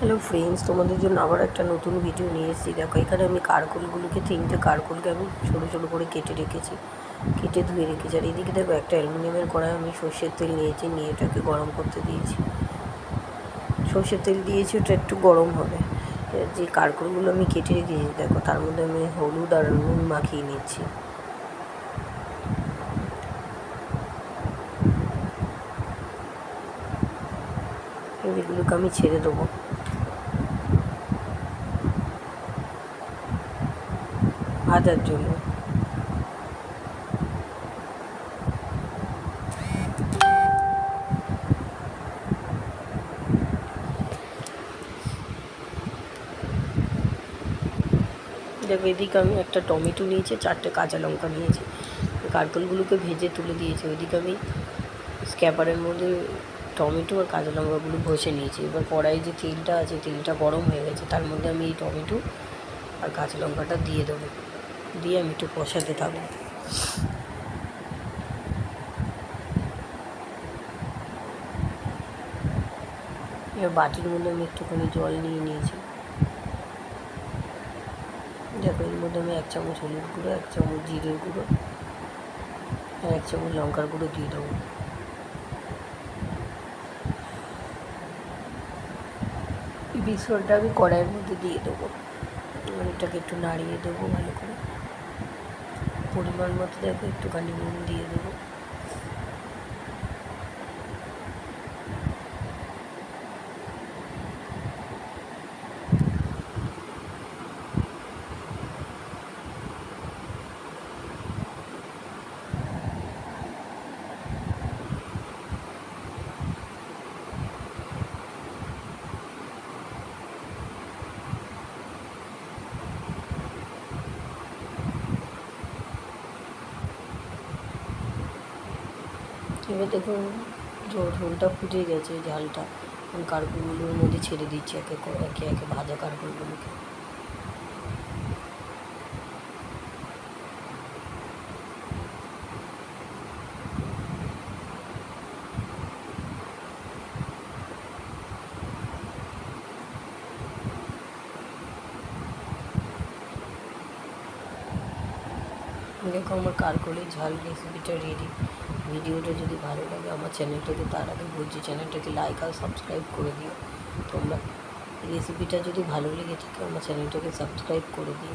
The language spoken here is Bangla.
হ্যালো ফ্রেন্ডস, তোমাদের জন্য আবার একটা নতুন ভিডিও নিয়ে এসেছি। দেখো, এখানে আমি কারকোলগুলোকে 3টে কারকোলকে আমি ছোটো ছোটো করে কেটে রেখেছি, কেটে ধুয়ে রেখেছি। আর এদিকে দেখো, একটা অ্যালুমিনিয়ামের কড়াই আমি সর্ষের তেল নিয়েছি, নিয়ে এটাকে গরম করতে দিয়েছি। সর্ষের তেল দিয়েছি, ওটা একটু গরম হবে। যে কারকোলগুলো আমি কেটে রেখেছি, দেখো তার মধ্যে আমি হলুদ আর নুন মাখিয়ে নিচ্ছি। এগুলোকে আমি ছেড়ে দেবো ভাজার জন্য। দেখো, এদিকে আমি একটা টমেটো নিয়েছি, 4টে কাঁচা লঙ্কা নিয়েছি, কারকোলগুলোকে ভেজে তুলে দিয়েছি। ওইদিকে আমি স্ক্যাপারের মধ্যে টমেটো আর কাঁচা লঙ্কাগুলো ঘষে নিয়েছি। এবার কড়াই যে তেলটা আছে, তেলটা গরম হয়ে গেছে, তার মধ্যে আমি এই টমেটো আর কাঁচা লঙ্কাটা দিয়ে দেবো, দিয়ে আমি একটু কষাতে থাকবো। এবার বাটির মধ্যে আমি একটুখানি জল নিয়ে নিয়েছি। দেখো, এর মধ্যে আমি 1 চামচ হলুদ গুঁড়ো, 1 চামচ জিরের গুঁড়ো আর 1 চামচ লঙ্কার গুঁড়ো দিয়ে দেবো। এই মিশ্রণটা আমি কড়াইয়ের মধ্যে দিয়ে দেবো। এটাকে একটু নাড়িয়ে দেবো ভালো করে। পরিমাণ মতো দেখো একটুখানি নুন দিয়ে দেবো। এবার দেখুন, ঝোলটা ফুটে গেছে, ঝালটা আমি কারকোলগুলোর মধ্যে ছেড়ে দিচ্ছি একে একে ভাজা কারকোলগুলোকে। দেখো, আমার কারকোলের ঝাল রেসিপিটা রেডি। ভিডিওটা যদি ভালো লাগে, আমার চ্যানেলটাকে তার আগে বলছি, চ্যানেলটাকে লাইক আর সাবস্ক্রাইব করে দিও তোমরা। রেসিপিটা যদি ভালো লেগে থাকে, আমার চ্যানেলটাকে সাবস্ক্রাইব করে দিও।